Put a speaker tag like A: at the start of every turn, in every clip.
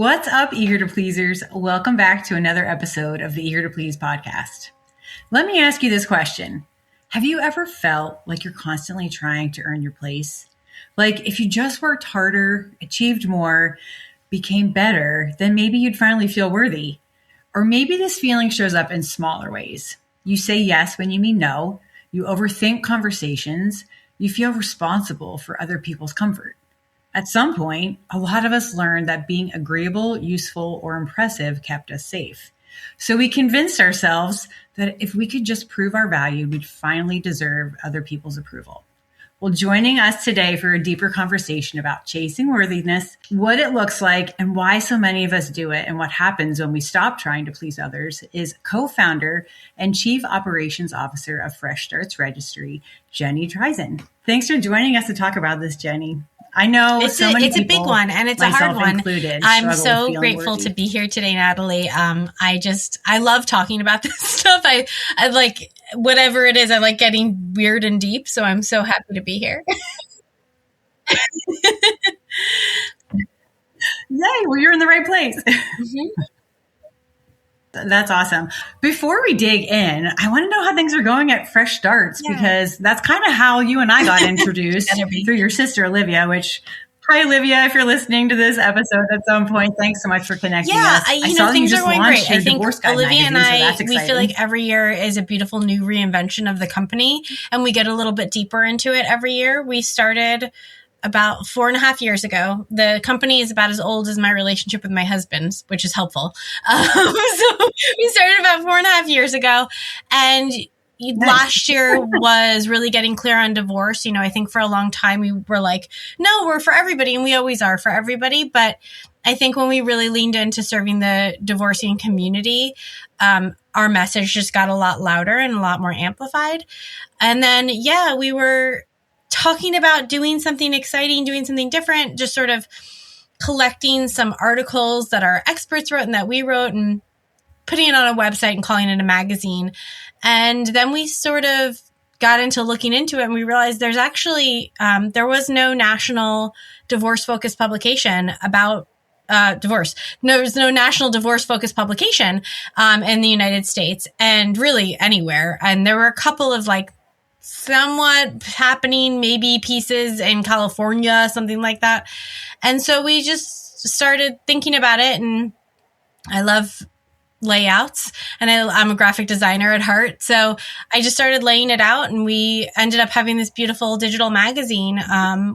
A: What's up, Eager to Pleasers? Welcome back to another episode of the Eager to Please podcast. Let me ask you this question. Have you ever felt like you're constantly trying to earn your place? Like if you just worked harder, achieved more, became better, then maybe you'd finally feel worthy. Or maybe this feeling shows up in smaller ways. You say yes when you mean no. You overthink conversations. You feel responsible for other people's comfort. At some point, a lot of us learned that being agreeable, useful, or impressive kept us safe. So we convinced ourselves that if we could just prove our value, we'd finally deserve other people's approval. Well, joining us today for a deeper conversation about chasing worthiness, what it looks like, and why so many of us do it, and what happens when we stop trying to please others, is co-founder and Chief Operations Officer of Fresh Start's Registry, Jenny Dreizen. Thanks for joining us to talk about this, Jenny. I know it's a big one, and it's a hard one.
B: I'm so grateful to be here today, Natalie. I love talking about this stuff. I like whatever it is. I like getting weird and deep. So I'm so happy to be here.
A: Yay! Well, you're in the right place. Mm-hmm. That's awesome. Before we dig in, I want to know how things are going at Fresh Starts, because that's kind of how you and I got introduced through your sister, Olivia, which, hi, Olivia, if you're listening to this episode at some point, thanks so much for connecting us.
B: Things are going great. I think Olivia and I, we feel like every year is a beautiful new reinvention of the company, and we get a little bit deeper into it every year. We started about 4.5 years ago. The company is about as old as my relationship with my husband, which is helpful. So we started about 4.5 years ago, and last year was really getting clear on divorce. You know, I think for a long time we were like, no, we're for everybody, and we always are for everybody. But I think when we really leaned into serving the divorcing community, our message just got a lot louder and a lot more amplified. And then, we were talking about doing something exciting, doing something different, just sort of collecting some articles that our experts wrote and that we wrote and putting it on a website and calling it a magazine. And then we sort of got into looking into it, and we realized there's actually, there was no national divorce-focused publication about divorce. There was no national divorce-focused publication in the United States, and really anywhere. And there were a couple of somewhat happening, maybe pieces in California, something like that. And so we just started thinking about it, and I love layouts, and I'm a graphic designer at heart. So I just started laying it out, and we ended up having this beautiful digital magazine,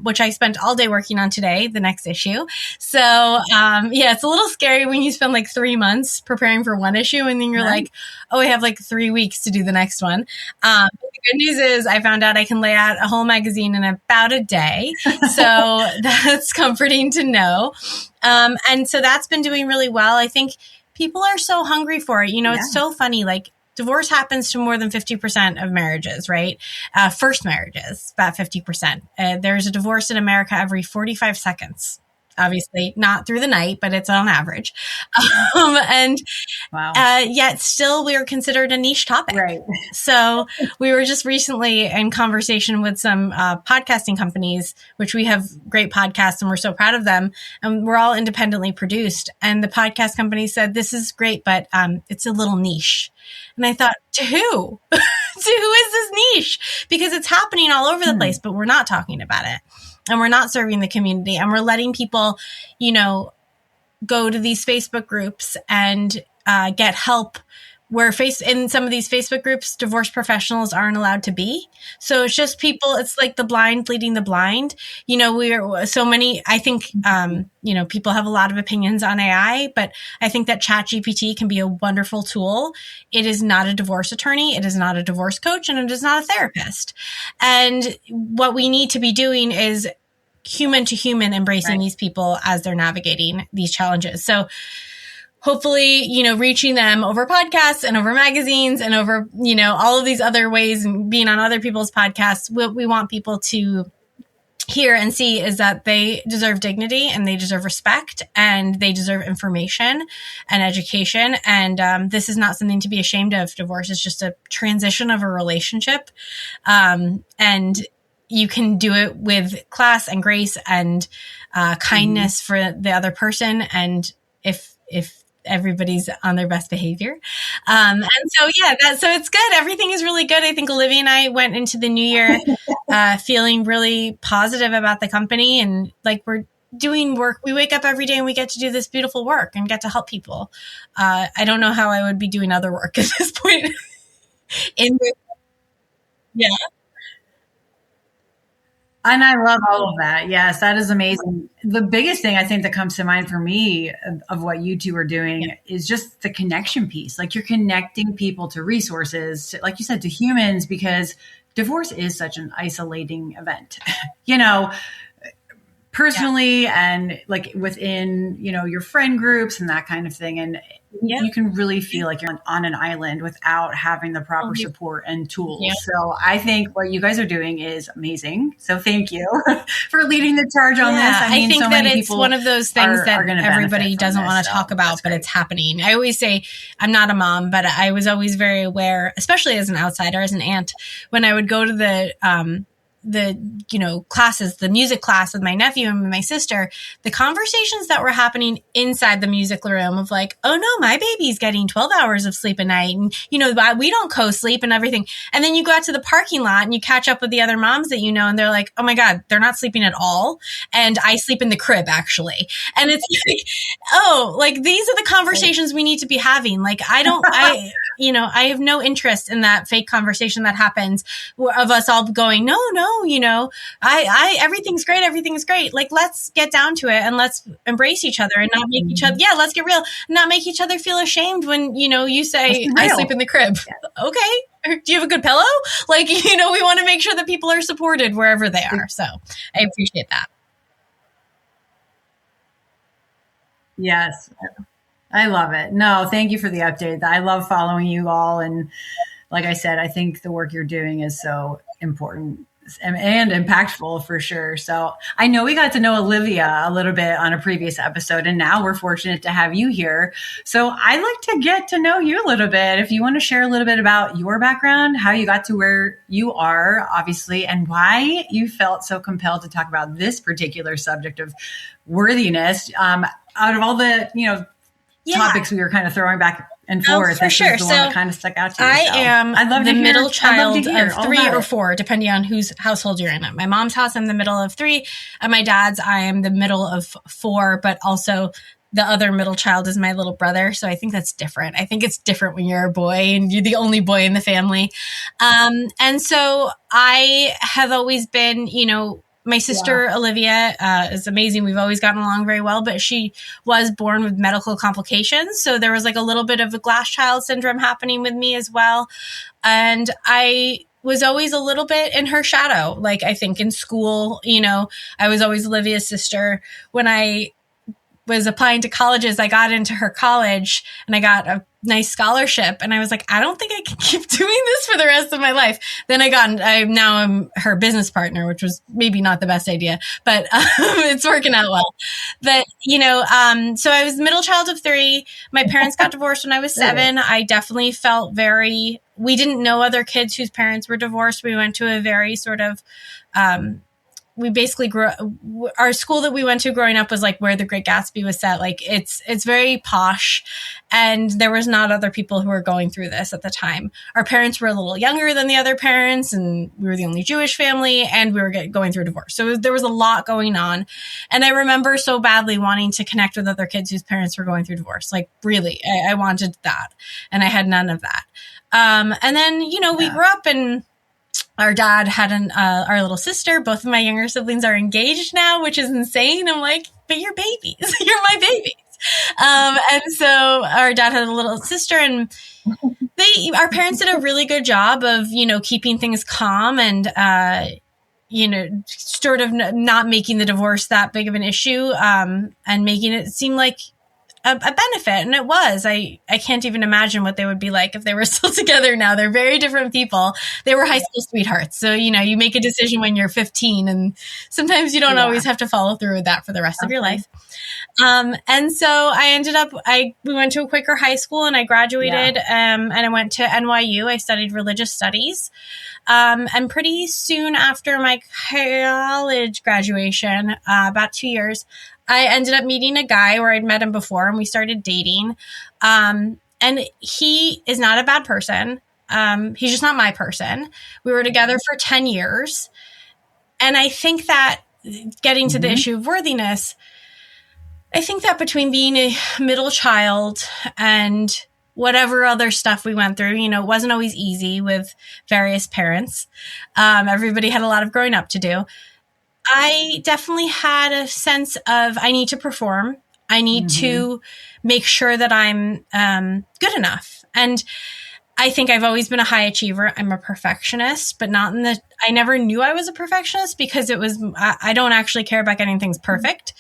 B: which I spent all day working on today, the next issue. So, it's a little scary when you spend 3 months preparing for one issue, and then you're like, oh, I have 3 weeks to do the next one. But the good news is I found out I can lay out a whole magazine in about a day. So that's comforting to know. And so that's been doing really well. I think people are so hungry for it. You know, it's so funny. Divorce happens to more than 50% of marriages, right? First marriages, about 50%. There's a divorce in America every 45 seconds. Obviously, not through the night, but it's on average. Yet still we are considered a niche topic.
A: Right.
B: So we were just recently in conversation with some podcasting companies, which we have great podcasts and we're so proud of them. And we're all independently produced. And the podcast company said, this is great, but it's a little niche. And I thought, to who? To who is this niche? Because it's happening all over the place, but we're not talking about it. And we're not serving the community, and we're letting people, go to these Facebook groups and get help where in some of these Facebook groups, divorce professionals aren't allowed to be. So it's just people, it's like the blind leading the blind. We're so many, I think, people have a lot of opinions on AI, but I think that ChatGPT can be a wonderful tool. It is not a divorce attorney. It is not a divorce coach, and it is not a therapist. And what we need to be doing is human to human embracing these people as they're navigating these challenges. So hopefully, reaching them over podcasts and over magazines and over, all of these other ways and being on other people's podcasts, what we want people to hear and see is that they deserve dignity and they deserve respect and they deserve information and education. And this is not something to be ashamed of. Divorce is just a transition of a relationship. And you can do it with class and grace and kindness for the other person. And if everybody's on their best behavior. And so, so it's good. Everything is really good. I think Olivia and I went into the new year feeling really positive about the company, and like we're doing work. We wake up every day and we get to do this beautiful work and get to help people. I don't know how I would be doing other work at this point. Yeah.
A: And I love all of that. Yes, that is amazing. The biggest thing I think that comes to mind for me of what you two are doing is just the connection piece. Like you're connecting people to resources, like you said, to humans, because divorce is such an isolating event, personally and like within, your friend groups and that kind of thing. And you can really feel like you're on an island without having the proper support and tools. Yeah. So I think what you guys are doing is amazing. So thank you for leading the charge on this.
B: I think that it's one of those things that everybody doesn't want to talk about, but it's happening. I always say I'm not a mom, but I was always very aware, especially as an outsider, as an aunt, when I would go to the classes, the music class with my nephew and my sister, the conversations that were happening inside the music room of like, oh no, my baby's getting 12 hours of sleep a night. And, we don't co-sleep and everything. And then you go out to the parking lot and you catch up with the other moms that and they're like, oh my God, they're not sleeping at all. And I sleep in the crib actually. And it's like, these are the conversations we need to be having. Like, I have no interest in that fake conversation that happens of us all going, no, everything's great. Everything's great. Like, let's get down to it and let's embrace each other and not make each other, let's get real, not make each other feel ashamed when, you say, I sleep in the crib. Yeah. Okay. Do you have a good pillow? Like, we want to make sure that people are supported wherever they are. So I appreciate that.
A: Yes. I love it. No, thank you for the update. I love following you all. And like I said, I think the work you're doing is so important and impactful for sure. So I know we got to know Olivia a little bit on a previous episode, and now we're fortunate to have you here. So I'd like to get to know you a little bit. If you want to share a little bit about your background, how you got to where you are, obviously, and why you felt so compelled to talk about this particular subject of worthiness. Out of all the, topics we were kind of throwing back and forth.
B: For sure.
A: The one that kind of stuck out to me.
B: I am the middle child of 3 or 4, depending on whose household you're in. At my mom's house, I'm the middle of 3. At my dad's, I am the middle of 4, but also the other middle child is my little brother. So I think that's different. I think it's different when you're a boy and you're the only boy in the family. And so I have always been, my sister, Olivia, is amazing. We've always gotten along very well, but she was born with medical complications. So there was like a little bit of a glass child syndrome happening with me as well. And I was always a little bit in her shadow. Like, I think in school, I was always Olivia's sister. When I was applying to colleges, I got into her college and I got a nice scholarship. And I was like, I don't think I can keep doing this for the rest of my life. Then I'm her business partner, which was maybe not the best idea, but it's working out well. But, so I was middle child of 3. My parents got divorced when I was 7. I definitely felt we didn't know other kids whose parents were divorced. We went to a very sort of, we basically our school that we went to growing up was like where The Great Gatsby was set. Like it's very posh, and there was not other people who were going through this at the time. Our parents were a little younger than the other parents, and we were the only Jewish family, and we were going through a divorce. So there was a lot going on. And I remember so badly wanting to connect with other kids whose parents were going through divorce. Like really, I wanted that, and I had none of that. And then, we grew up and our dad had our little sister. Both of my younger siblings are engaged now, which is insane. I'm like, but you're babies. You're my babies. And so our dad had a little sister, and our parents did a really good job of, keeping things calm and, sort of not making the divorce that big of an issue, and making it seem like a benefit. And it was. I can't even imagine what they would be like if they were still together now. They're very different people. They were high school sweethearts. So, you make a decision when you're 15, and sometimes you don't always have to follow through with that for the rest of your life. And so I ended up, we went to a Quaker high school, and I graduated, and I went to NYU. I studied religious studies. And pretty soon after my college graduation, about 2 years, I ended up meeting a guy where I'd met him before, and we started dating. And he is not a bad person. He's just not my person. We were together for 10 years. And I think that getting to the issue of worthiness, I think that between being a middle child and whatever other stuff we went through, it wasn't always easy with various parents. Everybody had a lot of growing up to do. I definitely had a sense of, I need to perform. I need to make sure that I'm good enough. And I think I've always been a high achiever. I'm a perfectionist, but not I never knew I was a perfectionist because I don't actually care about getting things perfect.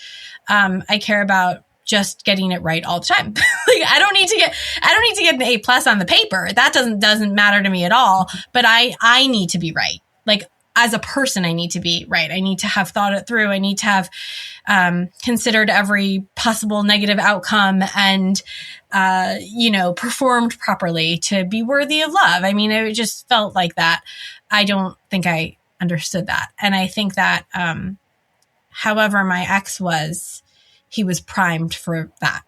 B: I care about just getting it right all the time. Like I don't need to get an A+ on the paper. That doesn't matter to me at all, but I need to be right. Like as a person, I need to be right. I need to have thought it through. I need to have considered every possible negative outcome and, performed properly to be worthy of love. I mean, it just felt like that. I don't think I understood that. And I think that, however my ex he was primed for that.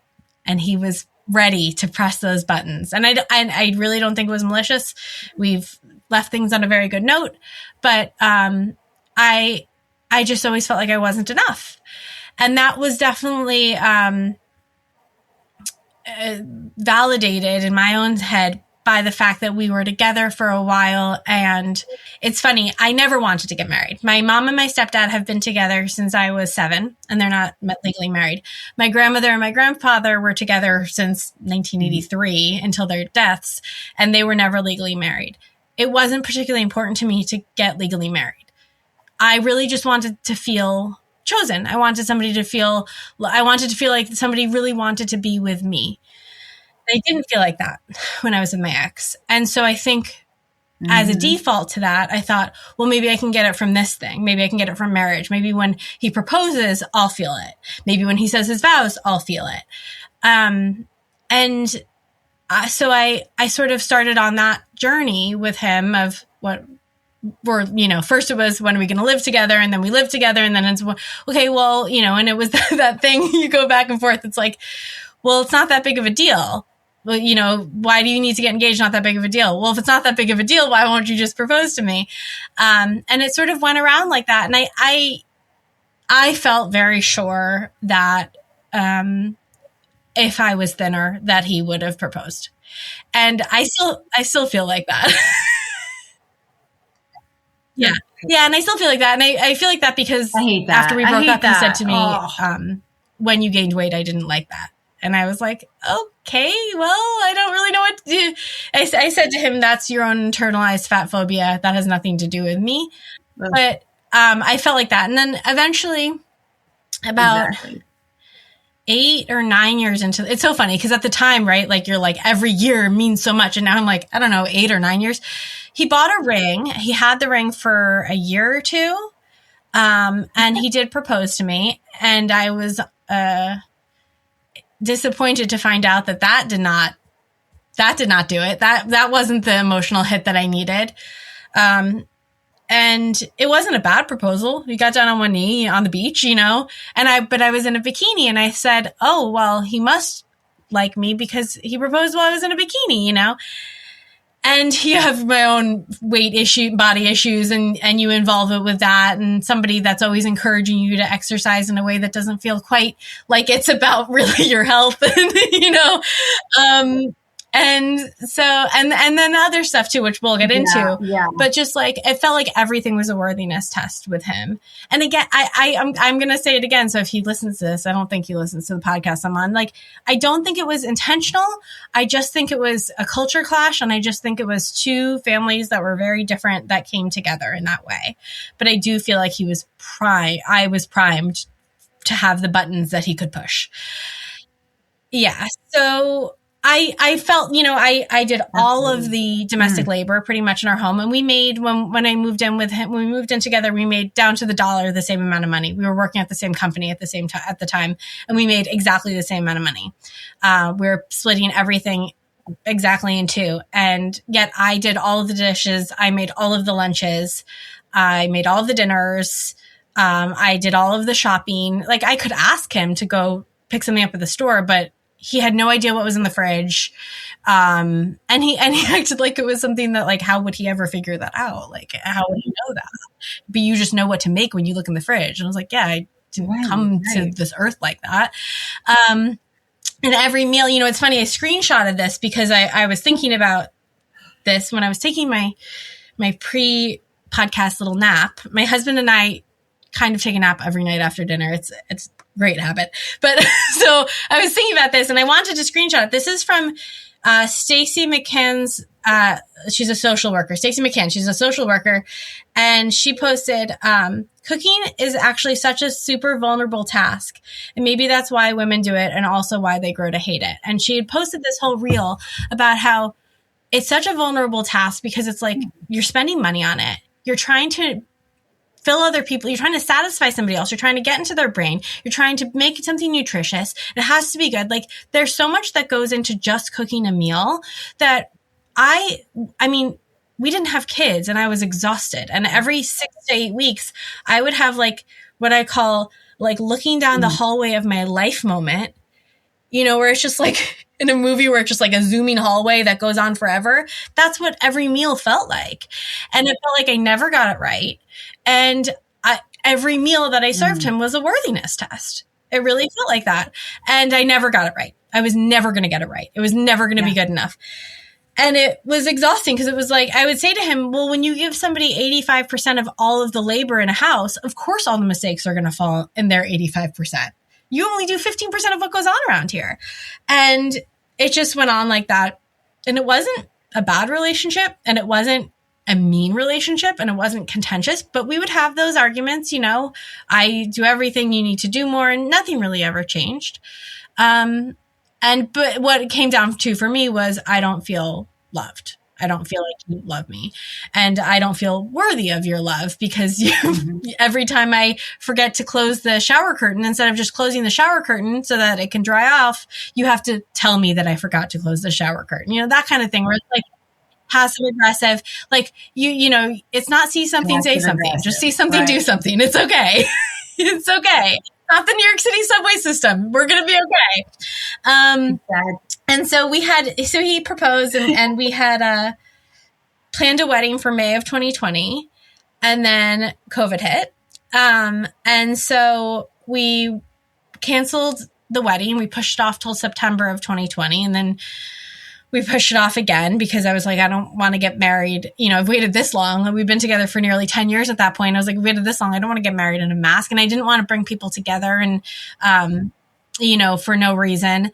B: And he was ready to press those buttons. And I really don't think it was malicious. We've left things on a very good note, but I just always felt like I wasn't enough. And that was definitely validated in my own head by the fact that we were together for a while. And it's funny, I never wanted to get married. My mom and my stepdad have been together since I was 7, and they're not legally married. My grandmother and my grandfather were together since 1983 until their deaths, and they were never legally married. It wasn't particularly important to me to get legally married. I really just wanted to feel chosen. I wanted to feel like somebody really wanted to be with me. I didn't feel like that when I was with my ex. And so I think as a default to that, I thought, well, maybe I can get it from this thing. Maybe I can get it from marriage. Maybe when he proposes, I'll feel it. Maybe when he says his vows, I'll feel it. So I sort of started on that journey with him of what we're, first it was, when are we going to live together? And then we lived together. And then it's, okay, well, and it was that thing you go back and forth. It's like, well, it's not that big of a deal. Well, why do you need to get engaged? Not that big of a deal. Well, if it's not that big of a deal, why won't you just propose to me? And it sort of went around like that. And I felt very sure that, if I was thinner, that he would have proposed. And I still feel like that. Yeah. Yeah. And I still feel like that. And I feel like that because after we broke up, he said to me, when you gained weight, I didn't like that. And I was like, okay, well, I don't really know what to do. I said to him, that's your own internalized fat phobia. That has nothing to do with me. But I felt like that. And then eventually about 8 or 9 years into it's so funny because at the time, right, like you're like every year means so much. And now I'm like, I don't know, 8 or 9 years. He bought a ring. He had the ring for a year or two. And he did propose to me. And I was disappointed to find out that did not do it. That wasn't the emotional hit that I needed. And it wasn't a bad proposal. We got down on one knee on the beach, but I was in a bikini and I said, oh, well, he must like me because he proposed while I was in a bikini, And you have my own body issues, and you involve it with that, and somebody that's always encouraging you to exercise in a way that doesn't feel quite like it's about really your health, and so, and then other stuff too, which we'll get into. Yeah. But just like, it felt like everything was a worthiness test with him. And again, I'm going to say it again. So if he listens to this, I don't think he listens to the podcast I'm on. Like, I don't think it was intentional. I just think it was a culture clash. And I just think it was two families that were very different that came together in that way. But I do feel like I was primed to have the buttons that he could push. Yeah. So I felt, I did all of the domestic labor pretty much in our home. And we made, when I moved in with him, when we moved in together, we made down to the dollar the same amount of money. We were working at the same company at the time, and we made exactly the same amount of money. We were splitting everything exactly in two. And yet I did all of the dishes. I made all of the lunches. I made all of the dinners. I did all of the shopping. Like, I could ask him to go pick something up at the store, but he had no idea what was in the fridge. And he acted like it was something that, like, how would he ever figure that out? Like, how would he know that? But you just know what to make when you look in the fridge. And I was like, yeah, I didn't come to this earth like that. And every meal, you know, it's funny, I screenshotted this because I was thinking about this when I was taking my pre-podcast little nap. My husband and I kind of take a nap every night after dinner. It's a great habit. But so I was thinking about this and I wanted to screenshot it. This is from Stacey McCann's, she's a social worker. Stacey McCann, she's a social worker. And she posted, cooking is actually such a super vulnerable task. And maybe that's why women do it and also why they grow to hate it. And she had posted this whole reel about how it's such a vulnerable task because it's like you're spending money on it. You're trying to fill other people. You're trying to satisfy somebody else. You're trying to get into their brain. You're trying to make something nutritious. It has to be good. Like, there's so much that goes into just cooking a meal that I mean, we didn't have kids and I was exhausted. And every 6 to 8 weeks, I would have like what I call like looking down the hallway of my life moment, you know, where it's just like in a movie where it's just like a zooming hallway that goes on forever. That's what every meal felt like. And it felt like I never got it right. And every meal that I served him was a worthiness test. It really felt like that. And I never got it right. I was never going to get it right. It was never going to be good enough. And it was exhausting because it was like, I would say to him, well, when you give somebody 85% of all of the labor in a house, of course, all the mistakes are going to fall in their 85%. You only do 15% of what goes on around here. And it just went on like that. And it wasn't a bad relationship and it wasn't a mean relationship and it wasn't contentious, but we would have those arguments, you know, I do everything you need to do more and nothing really ever changed. But what it came down to for me was I don't feel loved. I don't feel like you love me and I don't feel worthy of your love because every time I forget to close the shower curtain, instead of just closing the shower curtain so that it can dry off, you have to tell me that I forgot to close the shower curtain. You know, that kind of thing where it's like passive aggressive, like you know, it's not see something, say something, just see something, do something. It's okay. It's okay. Not the New York City subway system. We're going to be okay. And so he proposed and we had planned a wedding for May of 2020 and then COVID hit. And so we canceled the wedding. We pushed it off till September of 2020. And then we pushed it off again because I was like, I don't want to get married. You know, I've waited this long. We've been together for nearly 10 years at that point. I was like, we waited this long. I don't want to get married in a mask. And I didn't want to bring people together and, you know, for no reason.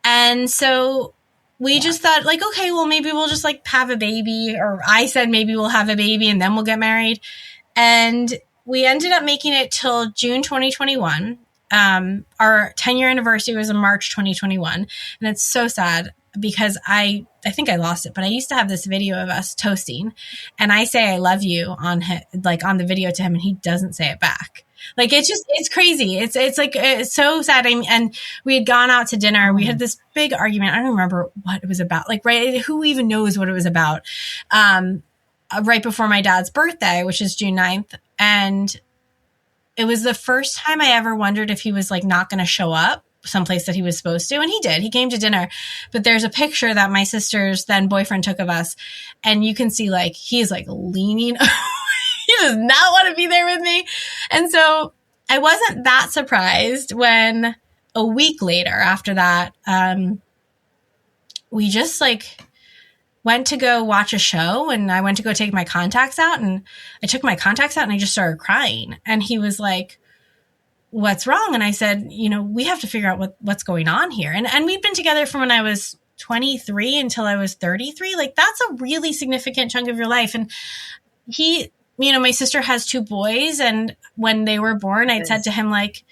B: And so we just thought like, okay, well, maybe we'll just like have a baby. Or I said, maybe we'll have a baby and then we'll get married. And we ended up making it till June 2021. Our 10-year anniversary was in March 2021. And it's so sad because I think I lost it, but I used to have this video of us toasting and I say, I love you on the video to him and he doesn't say it back. Like, it's crazy. It's like, it's so sad. And we had gone out to dinner. We had this big argument. I don't remember what it was about. Like, right. Who even knows what it was about? Right before my dad's birthday, which is June 9th. And it was the first time I ever wondered if he was like not going to show up someplace that he was supposed to. And he did. He came to dinner. But there's a picture that my sister's then boyfriend took of us. And you can see like, he's like leaning. He does not want to be there with me. And so I wasn't that surprised when a week later after that, we just like went to go watch a show and I went to go take my contacts out and I took my contacts out and I just started crying. And he was like, what's wrong? And I said, you know, we have to figure out what's going on here. And we'd been together from when I was 23 until I was 33. Like, that's a really significant chunk of your life. And he, you know, my sister has 2 boys. And when they were born, I'd said to him, like,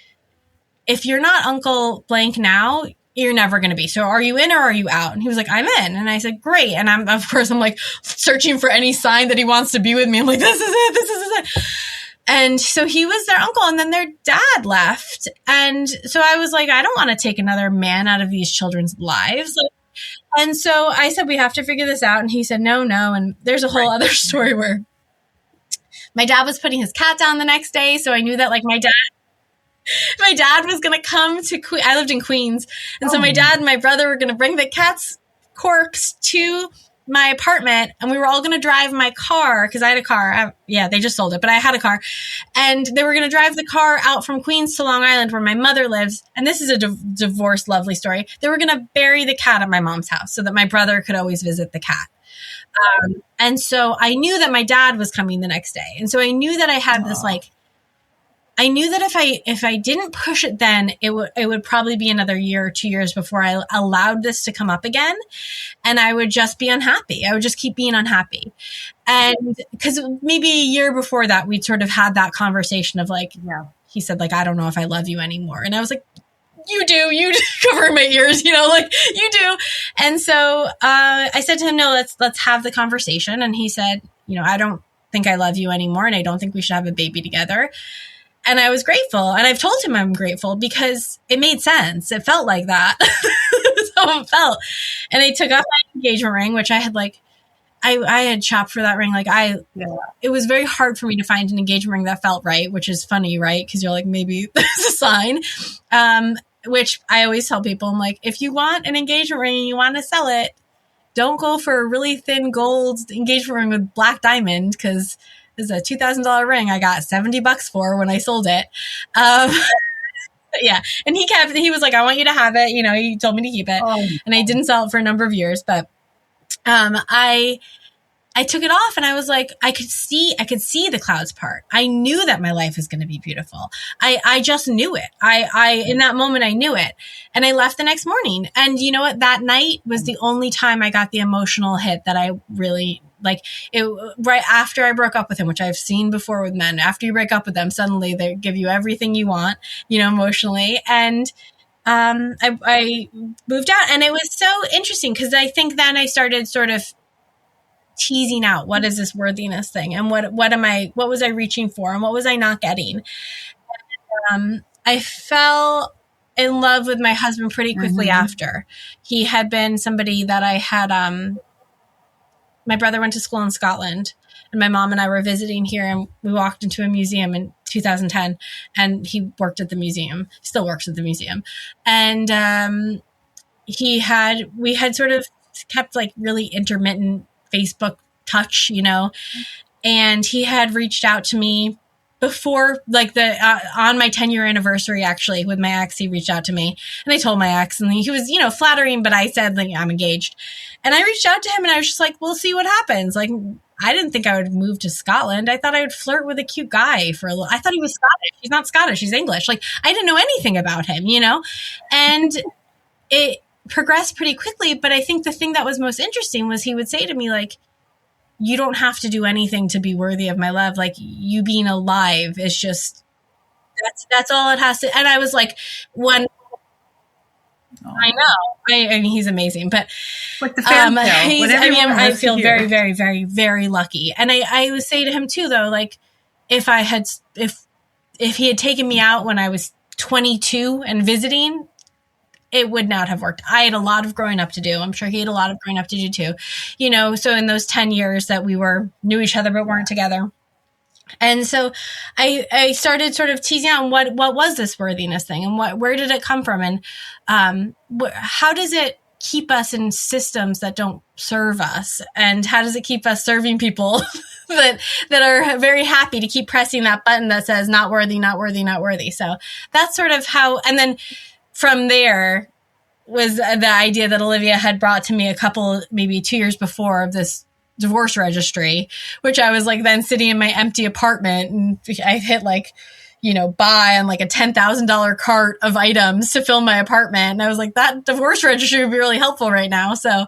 B: if you're not Uncle Blank now, you're never going to be. So are you in or are you out? And he was like, I'm in. And I said, great. And I'm like searching for any sign that he wants to be with me. I'm like, this is it. This is it. And so he was their uncle and then their dad left. And so I was like, I don't want to take another man out of these children's lives. And so I said, we have to figure this out. And he said, no. And there's a whole other story where My dad was putting his cat down the next day. So I knew that like my dad was going to come to I lived in Queens. And so my dad and my brother were going to bring the cat's corpse to my apartment, and we were all going to drive my car because I had a car. They just sold it, but I had a car, and they were going to drive the car out from Queens to Long Island where my mother lives. And this is a divorce lovely story. They were going to bury the cat at my mom's house so that my brother could always visit the cat. And so I knew that my dad was coming the next day. And so I knew that I had this like, I knew that if I didn't push it then, it would probably be another year or 2 years before I allowed this to come up again. And I would just be unhappy. I would just keep being unhappy. And because maybe a year before that, we'd sort of had that conversation of like, he said like, I don't know if I love you anymore. And I was like, you do cover my ears, like you do. And so I said to him, no, let's have the conversation. And he said, I don't think I love you anymore. And I don't think we should have a baby together. And I was grateful. And I've told him I'm grateful because it made sense. It felt like that. That's how it felt. And I took off my engagement ring, which I had like, I had shopped for that ring. Like it was very hard for me to find an engagement ring that felt right, which is funny, right? Because you're like, maybe there's a sign. Which I always tell people, I'm like, if you want an engagement ring and you want to sell it, don't go for a really thin gold engagement ring with black diamond, because this is a $2,000 ring I got $70 for when I sold it. Yeah. And he was like, I want you to have it. He told me to keep it. And I didn't sell it for a number of years, but I took it off and I was like, I could see the clouds part. I knew that my life was going to be beautiful. I just knew it. In that moment, I knew it. And I left the next morning. And you know what? That night was the only time I got the emotional hit that I really like it right after I broke up with him, which I've seen before with men. After you break up with them, suddenly they give you everything you want, emotionally. And I moved out, and it was so interesting because I think then I started sort of teasing out, what is this worthiness thing? And what was I reaching for? And what was I not getting? And, I fell in love with my husband pretty quickly after. He had been somebody that I had, my brother went to school in Scotland, and my mom and I were visiting here, and we walked into a museum in 2010, and he worked at the museum, still works at the museum. And we had sort of kept like really intermittent Facebook touch, and he had reached out to me before like on my 10-year anniversary, actually, with my ex. He reached out to me, and I told my ex, and he was, flattering, but I said like, I'm engaged. And I reached out to him, and I was just like, we'll see what happens. Like, I didn't think I would move to Scotland. I thought I would flirt with a cute guy for a little. I thought he was Scottish. He's not Scottish. He's English. Like, I didn't know anything about him, and it progressed pretty quickly. But I think the thing that was most interesting was he would say to me, like, you don't have to do anything to be worthy of my love. Like, you being alive is just, that's all it has to. And I was like, I know. I mean, he's amazing, but
A: like the fan
B: I feel very, very, very, very lucky. And I would say to him too, though, like if he had taken me out when I was 22 and visiting, it would not have worked. I had a lot of growing up to do. I'm sure he had a lot of growing up to do too, so in those 10 years that we knew each other, but weren't together. And so I started sort of teasing out what was this worthiness thing, and where did it come from, and how does it keep us in systems that don't serve us, and how does it keep us serving people that are very happy to keep pressing that button that says not worthy, not worthy, not worthy. So that's sort of how, and then from there was the idea that Olivia had brought to me maybe 2 years before, of this divorce registry, which I was like then sitting in my empty apartment, and I hit like, buy on like a $10,000 cart of items to fill my apartment. And I was like, that divorce registry would be really helpful right now. So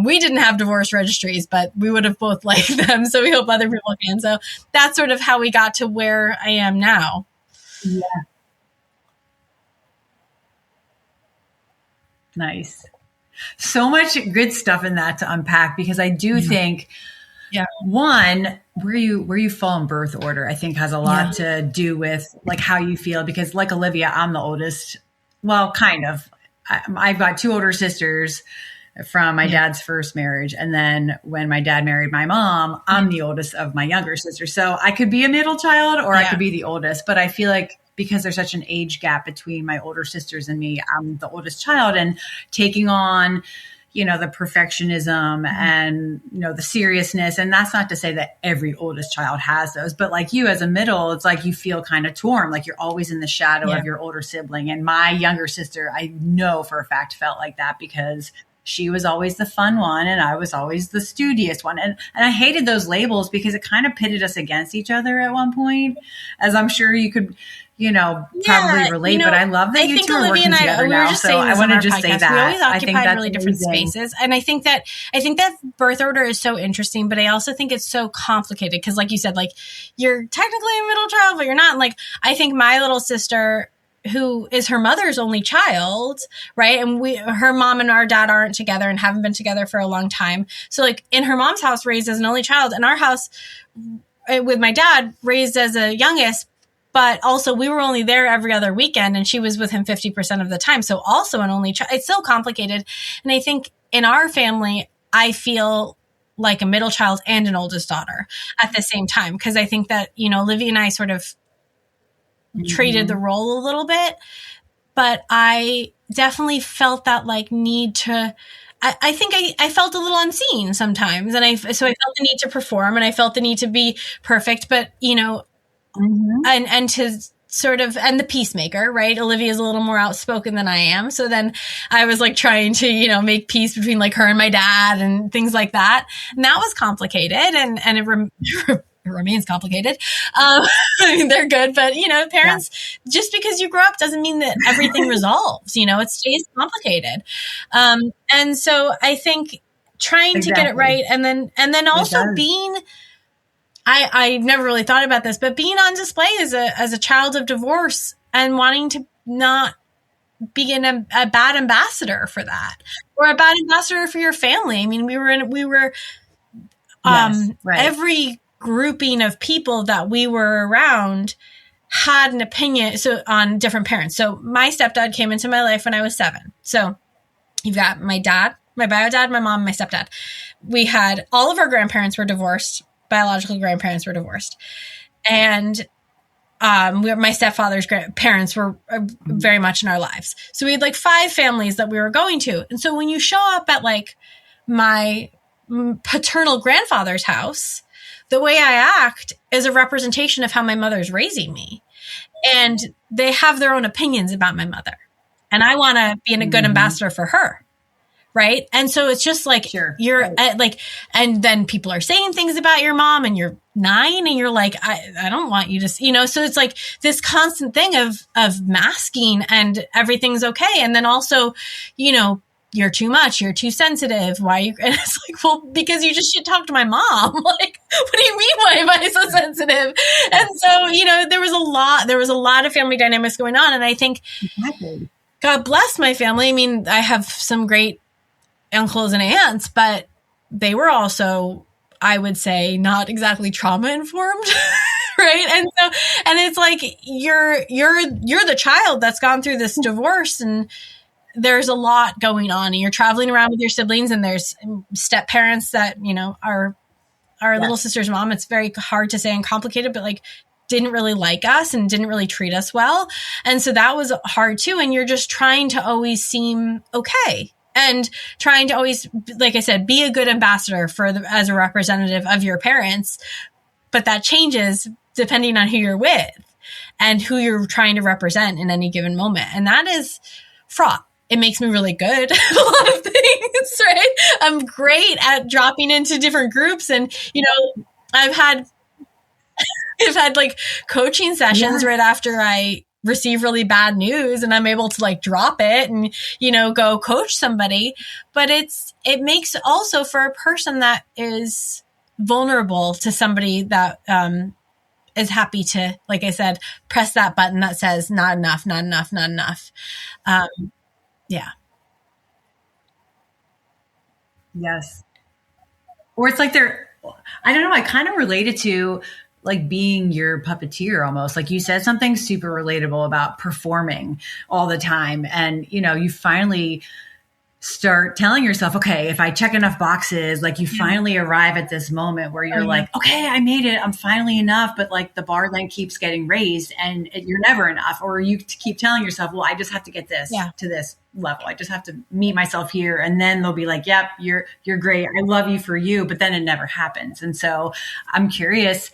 B: we didn't have divorce registries, but we would have both liked them. So we hope other people can. So that's sort of how we got to where I am now.
A: Yeah. Nice. So much good stuff in that to unpack, because I do think, one, where you fall in birth order, I think has a lot to do with like how you feel, because like Olivia, I'm the oldest. Well, kind of. I've got two older sisters. from my dad's first marriage. And then when my dad married my mom, I'm the oldest of my younger sisters. So I could be a middle child or I could be the oldest, but I feel like because there's such an age gap between my older sisters and me, I'm the oldest child, and taking on, the perfectionism and, the seriousness. And that's not to say that every oldest child has those, but like you as a middle, it's like you feel kind of torn, like you're always in the shadow of your older sibling. And my younger sister, I know for a fact, felt like that because she was always the fun one and I was always the studious one. And I hated those labels because it kind of pitted us against each other at one point, as I'm sure you could, probably relate. But I love that you two are working together now. So I want to just say that.
B: We always occupy really different spaces. And I think that birth order is so interesting, but I also think it's so complicated because like you said, like you're technically a middle child, but you're not. And like, I think my little sister, who is her mother's only child, right? And her mom and our dad aren't together and haven't been together for a long time. So like in her mom's house, raised as an only child, in our house with my dad, raised as a youngest, but also we were only there every other weekend and she was with him 50% of the time. So also an only child. It's so complicated. And I think in our family, I feel like a middle child and an oldest daughter at the same time. Cause I think that, Olivia and I sort of traded the role a little bit, but I definitely felt that like need to, I think I felt a little unseen sometimes. And so I felt the need to perform and I felt the need to be perfect, but and to sort of, and the peacemaker, right? Olivia's a little more outspoken than I am. So then I was like trying to, make peace between like her and my dad and things like that. And that was complicated and it remains complicated. I mean, they're good, but parents, just because you grow up doesn't mean that everything resolves, it stays complicated. And so I think trying to get it right. And then also being, I've never really thought about this, but being on display as a child of divorce and wanting to not be a bad ambassador for that or a bad ambassador for your family. I mean, we were every grouping of people that we were around had an opinion on different parents. So my stepdad came into my life when I was 7. So you've got my dad, my bio dad, my mom, my stepdad. We had all of our grandparents were divorced. Biological grandparents were divorced. And my stepfather's parents were very much in our lives. So we had like 5 families that we were going to. And so when you show up at like my paternal grandfather's house, the way I act is a representation of how my mother's raising me. And they have their own opinions about my mother. And I want to be a good ambassador for her. Right. And so it's just like you're like, and then people are saying things about your mom and you're 9 and you're like, I don't want you to, so it's like this constant thing of masking and everything's okay. And then also, you're too much, you're too sensitive. Why you? And it's like, well, because you just should talk to my mom. Like, what do you mean? Why am I so sensitive? And so, there was a lot of family dynamics going on. And I think God bless my family. I mean, I have some great uncles and aunts, but they were also, I would say, not exactly trauma informed. Right. And it's like, you're the child that's gone through this divorce and there's a lot going on and you're traveling around with your siblings and there's step parents that, are our little sister's mom. It's very hard to say and complicated, but like didn't really like us and didn't really treat us well. And so that was hard too. And you're just trying to always seem okay. And trying to always, like I said, be a good ambassador as a representative of your parents. But that changes depending on who you're with and who you're trying to represent in any given moment. And that is fraught. It makes me really good at a lot of things, right? I'm great at dropping into different groups. And, I've had like coaching sessions right after I receive really bad news and I'm able to like drop it and, go coach somebody. But it makes also for a person that is vulnerable to somebody that is happy to, like I said, press that button that says not enough, not enough, not enough. Yeah.
A: Yes. Or it's like I don't know, I kind of related to like being your puppeteer almost. Like you said something super relatable about performing all the time. And, you finally start telling yourself, okay, if I check enough boxes, like you finally arrive at this moment where you're like, okay, I made it. I'm finally enough. But like the bar then keeps getting raised and you're never enough. Or you keep telling yourself, well, I just have to get this to this level. I just have to meet myself here. And then they'll be like, yep, you're great. I love you for you. But then it never happens. And so I'm curious,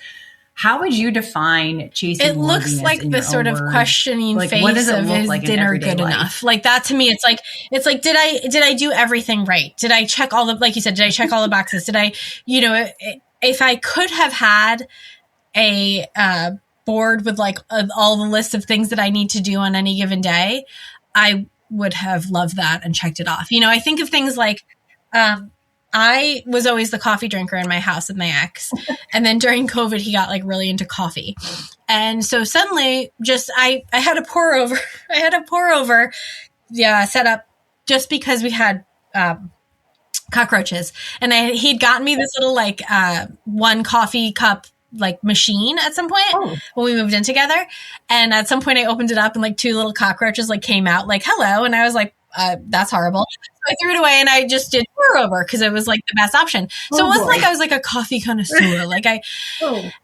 A: how would you define chasing?
B: It looks like the sort of questioning face what does it of is like dinner good life? Enough? Like that to me, it's like did I do everything right? Did I check all the, like you said, did I check all the boxes? Did I, if I could have had a board with like all the lists of things that I need to do on any given day, I would have loved that and checked it off. I think of things like, I was always the coffee drinker in my house with my ex. And then during COVID, he got like really into coffee. And so suddenly just, I had a pour over set up just because we had, cockroaches. And he'd gotten me this little like, one coffee cup like machine at some point when we moved in together. And at some point I opened it up and like 2 little cockroaches like came out like, hello. And I was like, that's horrible. So I threw it away and I just did pour over because it was like the best option. So it wasn't like I was like a coffee connoisseur.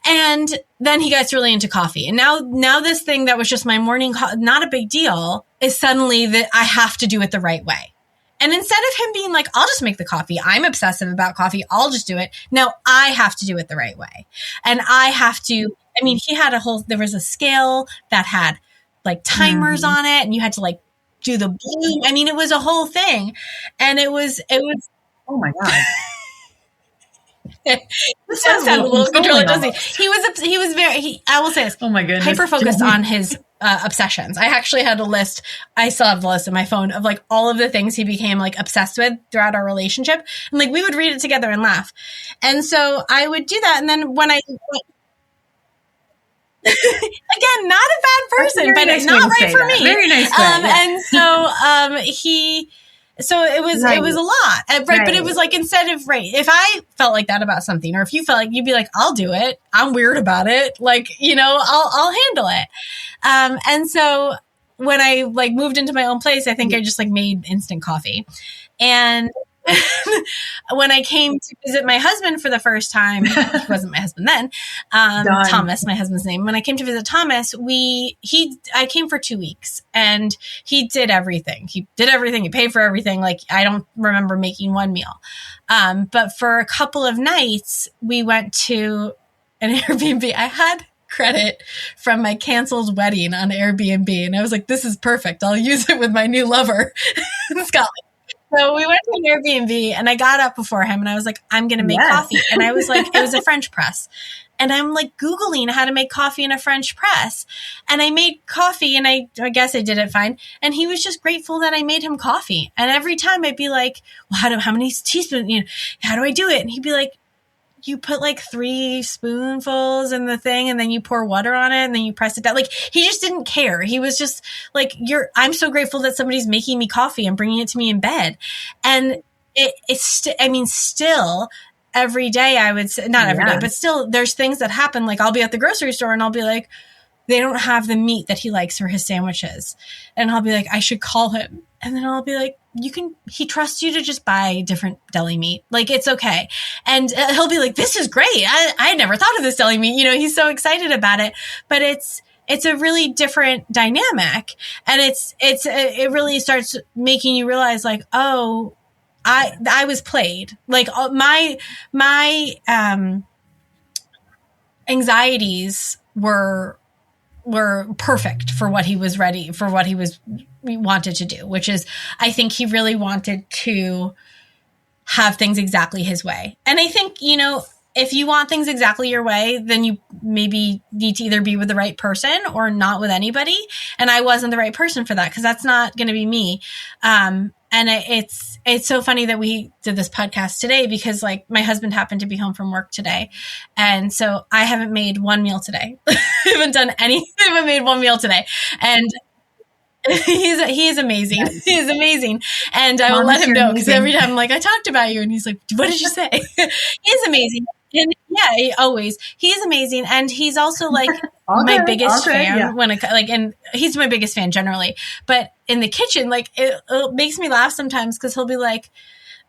B: And then he gets really into coffee. And now this thing that was just my morning, not a big deal, is suddenly that I have to do it the right way. And instead of him being like, I'll just make the coffee. I'm obsessive about coffee. I'll just do it. No, I have to do it the right way. And I have to, he had there was a scale that had like timers on it and you had to like do the bloom. It was a whole thing. And it was,
A: oh my God.
B: This does sound a little controller, doesn't he? He was very, I will say this.
A: Oh my goodness.
B: Hyper-focused on his obsessions. I actually had a list. I still have the list in my phone of like all of the things he became like obsessed with throughout our relationship. And like, we would read it together and laugh. And so I would do that. And then when I, again, not a bad person, but it's not right for me.
A: Very nice guy.
B: And so it was a lot, right? But it was like, instead of, if I felt like that about something, or if you felt like, you'd be like, I'll do it. I'm weird about it. Like, I'll handle it. And so when I like moved into my own place, I think I just like made instant coffee. And when I came to visit my husband for the first time, he wasn't my husband then, Thomas, my husband's name. When I came to visit Thomas, I came for 2 weeks and he did everything. He paid for everything. Like, I don't remember making one meal. But for a couple of nights, we went to an Airbnb. I had credit from my canceled wedding on Airbnb. And I was like, this is perfect. I'll use it with my new lover in Scotland. So we went to an Airbnb and I got up before him and I was like, I'm going to make coffee. And I was like, it was a French press. And I'm like Googling how to make coffee in a French press. And I made coffee and I guess I did it fine. And he was just grateful that I made him coffee. And every time I'd be like, well, how many teaspoons, how do I do it? And he'd be like, you put like 3 spoonfuls in the thing and then you pour water on it and then you press it down. Like, he just didn't care. He was just like, I'm so grateful that somebody's making me coffee and bringing it to me in bed. And still every day I would say, not every day, but still there's things that happen. Like, I'll be at the grocery store and I'll be like, they don't have the meat that he likes for his sandwiches. And I'll be like, I should call him. And then I'll be like, he trusts you to just buy different deli meat. Like, it's okay. And he'll be like, this is great. I never thought of this deli meat. He's so excited about it, but it's a really different dynamic. And it really starts making you realize like, oh, I was played. Like, my anxieties were perfect for what he was wanted to do, which is, I think he really wanted to have things exactly his way. And I think, if you want things exactly your way, then you maybe need to either be with the right person or not with anybody. And I wasn't the right person for that, because that's not going to be me. And it's so funny that we did this podcast today, because like my husband happened to be home from work today. And so I haven't made one meal today. I haven't made one meal today. And he is amazing. Yes. He is amazing. And I will let him know, because every time I'm like, I talked about you. And he's like, what did you say? He is amazing. And yeah, he is amazing. And he's also like, my biggest fan when it, like, and he's my biggest fan generally, but in the kitchen, like it makes me laugh sometimes because he'll be like,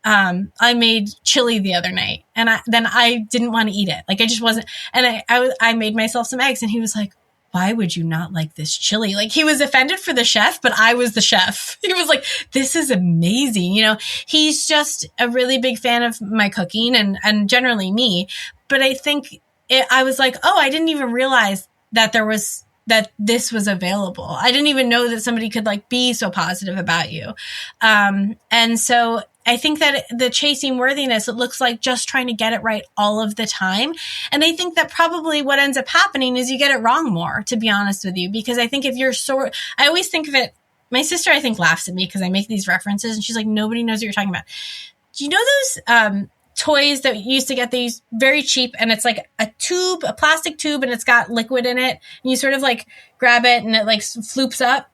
B: I made chili the other night and then I didn't want to eat it. Like I just wasn't. And I made myself some eggs and he was like, why would you not like this chili? Like he was offended for the chef, but I was the chef. He was like, this is amazing. You know, he's just a really big fan of my cooking and generally me. But I think I was like, oh, I didn't even realize that this was available. I didn't even know that somebody could like be so positive about you. And so I think that the chasing worthiness, it looks like just trying to get it right all of the time. And I think that probably what ends up happening is you get it wrong more, to be honest with you, because I think if you're I always think of it, my sister, I think laughs at me because I make these references and she's like, nobody knows what you're talking about. Do you know those, toys that you used to get these very cheap and it's like a plastic tube and it's got liquid in it and you sort of like grab it and it like floops up?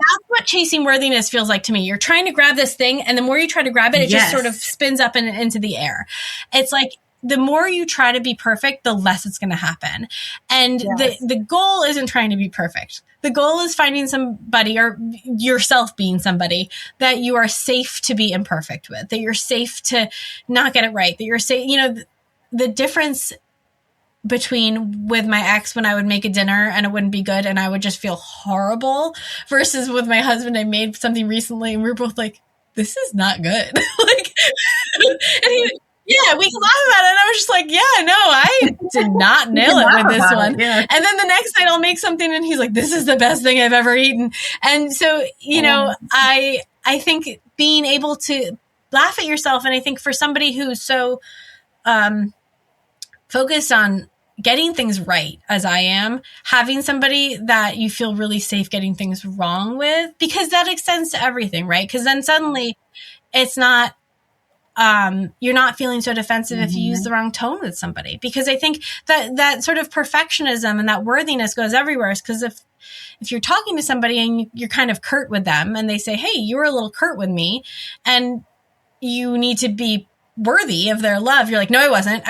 B: That's what chasing worthiness feels like to me. You're trying to grab this thing and the more you try to grab it, it just sort of spins up into the air. It's like the more you try to be perfect, the less it's going to happen. And the goal isn't trying to be perfect. The goal is finding somebody or yourself being somebody that you are safe to be imperfect with, that you're safe to not get it right, that you're safe. You know, the difference between with my ex when I would make a dinner and it wouldn't be good and I would just feel horrible versus with my husband, I made something recently and we were both like, this is not good. Like, and we can laugh about it. And I was just like, yeah, no, I did not nail it with this one. Yeah. And then the next night I'll make something and he's like, this is the best thing I've ever eaten. And so, you know, I think being able to laugh at yourself. And I think for somebody who's so, focused on getting things right as I am, having somebody that you feel really safe getting things wrong with, because that extends to everything, right? Because then suddenly it's not, you're not feeling so defensive if you use the wrong tone with somebody. Because I think that sort of perfectionism and that worthiness goes everywhere. Because if you're talking to somebody and you're kind of curt with them and they say, hey, you were a little curt with me and you need to be worthy of their love, you're like, no, I wasn't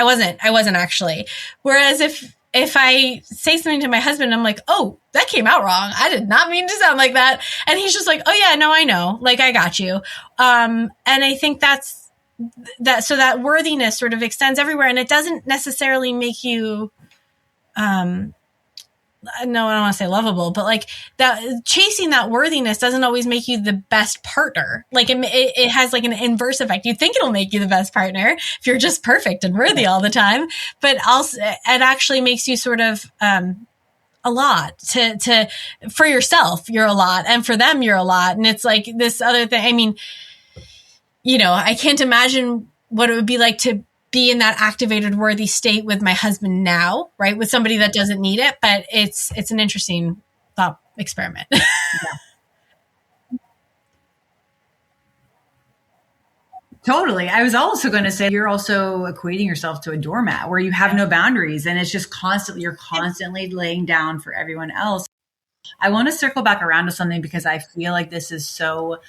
B: actually. Whereas if I say something to my husband, I'm like, oh, that came out wrong. I did not mean to sound like that. And he's just like, oh yeah, no, I know. Like, I got you. And I think so that worthiness sort of extends everywhere and it doesn't necessarily make you, no, I don't want to say lovable, but like that chasing that worthiness doesn't always make you the best partner. Like it has like an inverse effect. You think it'll make you the best partner if you're just perfect and worthy all the time, but also it actually makes you sort of, a lot to for yourself, you're a lot. And for them, you're a lot. And it's like this other thing. I mean, you know, I can't imagine what it would be like to be in that activated worthy state with my husband now, right? With somebody that doesn't need it, but it's an interesting thought experiment. Yeah.
A: Totally. I was also going to say, you're also equating yourself to a doormat where you have no boundaries and it's just you're constantly laying down for everyone else. I want to circle back around to something because I feel like this is so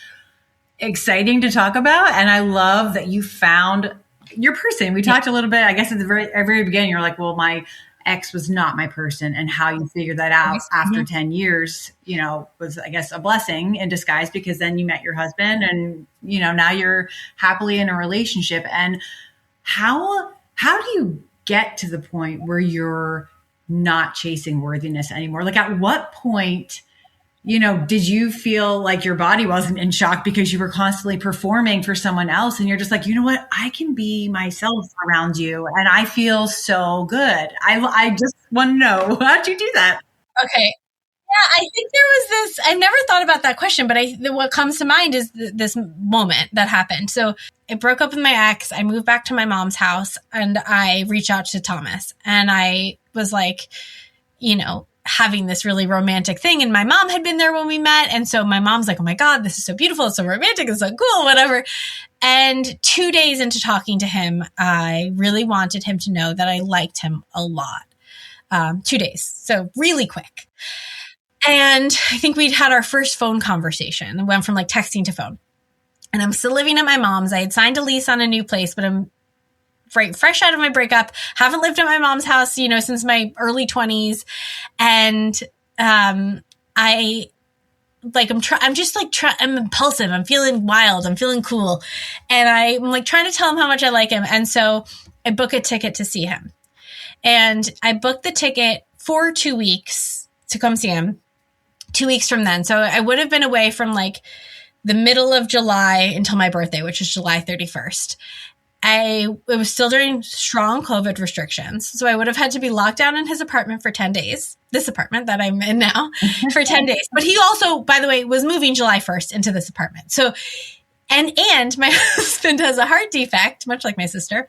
A: exciting to talk about. And I love that you found your person. We talked a little bit, I guess at the very beginning, you're like, well, my ex was not my person, and how you figured that out after 10 years, you know, was, I guess, a blessing in disguise, because then you met your husband and, you know, now you're happily in a relationship. And how do you get to the point where you're not chasing worthiness anymore? Like, at what point, you know, did you feel like your body wasn't in shock because you were constantly performing for someone else? And you're just like, you know what? I can be myself around you. And I feel so good. I just want to know, how'd you do that?
B: Okay. Yeah, I think there was this, I never thought about that question, but what comes to mind is this moment that happened. So I broke up with my ex. I moved back to my mom's house and I reached out to Thomas and I was like, you know, having this really romantic thing. And my mom had been there when we met. And so my mom's like, oh my God, this is so beautiful. It's so romantic. It's so cool, whatever. And 2 days into talking to him, I really wanted him to know that I liked him a lot. 2 days. So really quick. And I think we'd had our first phone conversation. It went from like texting to phone. And I'm still living at my mom's. I had signed a lease on a new place, but I'm right, fresh out of my breakup, haven't lived at my mom's house, since my early 20s. And I'm impulsive. I'm feeling wild. I'm feeling cool. And I'm like trying to tell him how much I like him. And so I book a ticket to see him. And I booked the ticket for 2 weeks to come see him 2 weeks from then. So I would have been away from like the middle of July until my birthday, which is July 31st. It was still during strong COVID restrictions. So I would have had to be locked down in his apartment for 10 days, this apartment that I'm in now, for 10 days. But he also, by the way, was moving July 1st into this apartment. So, and my husband has a heart defect, much like my sister.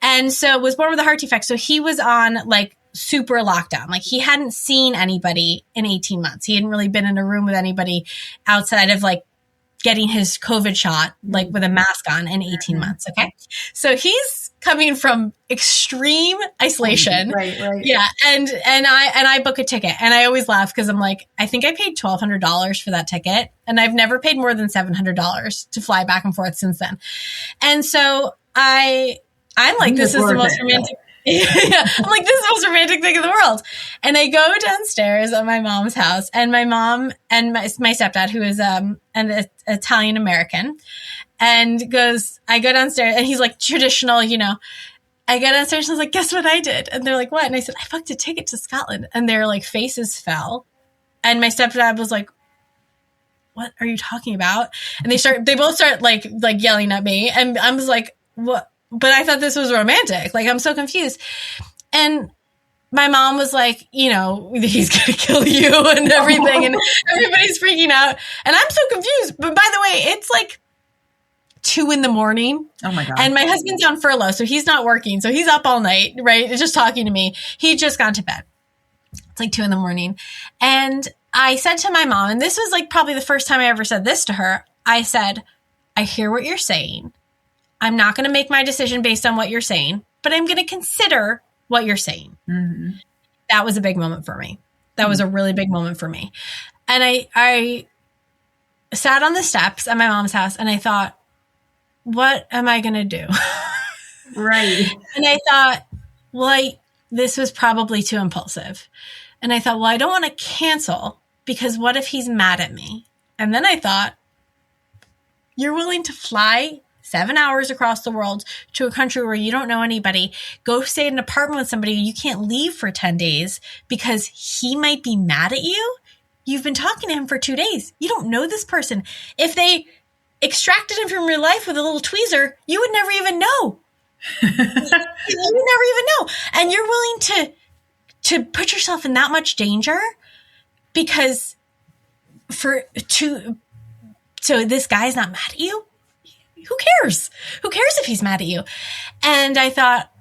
B: And so was born with a heart defect. So he was on like super lockdown. Like he hadn't seen anybody in 18 months. He hadn't really been in a room with anybody outside of like getting his COVID shot, like with a mask on in 18 months. Okay. So he's coming from extreme isolation.
A: Right.
B: Yeah. And I book a ticket, and I always laugh because I'm like, I think I paid $1,200 for that ticket, and I've never paid more than $700 to fly back and forth since then. And so I'm like, this is the most romantic. Yeah, I'm like, this is the most romantic thing in the world. And I go downstairs at my mom's house, and my mom and my stepdad, who is an Italian American, and goes, I go downstairs, and he's like traditional, I go downstairs and I was like, guess what I did? And they're like, what? And I said, I booked a ticket to Scotland. And their like faces fell. And my stepdad was like, what are you talking about? And they both start like yelling at me. And I was like, what? But I thought this was romantic. Like, I'm so confused. And my mom was like, he's going to kill you and everything. And everybody's freaking out. And I'm so confused. But by the way, it's like 2 a.m.
A: Oh my God.
B: And my husband's on furlough, so he's not working. So he's up all night, right? Just talking to me. He'd just gone to bed. It's like 2 a.m. And I said to my mom, and this was like probably the first time I ever said this to her. I said, I hear what you're saying. I'm not going to make my decision based on what you're saying, but I'm going to consider what you're saying. Mm-hmm. That was a big moment for me. That was a really big moment for me. And I sat on the steps at my mom's house, and I thought, what am I going to do?
A: Right.
B: And I thought, well, this was probably too impulsive. And I thought, well, I don't want to cancel, because what if he's mad at me? And then I thought, you're willing to fly 7 hours across the world to a country where you don't know anybody, go stay in an apartment with somebody you can't leave for 10 days because he might be mad at you? You've been talking to him for 2 days. You don't know this person. If they extracted him from your life with a little tweezer, you would never even know. You would never even know. And you're willing to put yourself in that much danger because so this guy's not mad at you? Who cares? Who cares if he's mad at you? And I thought,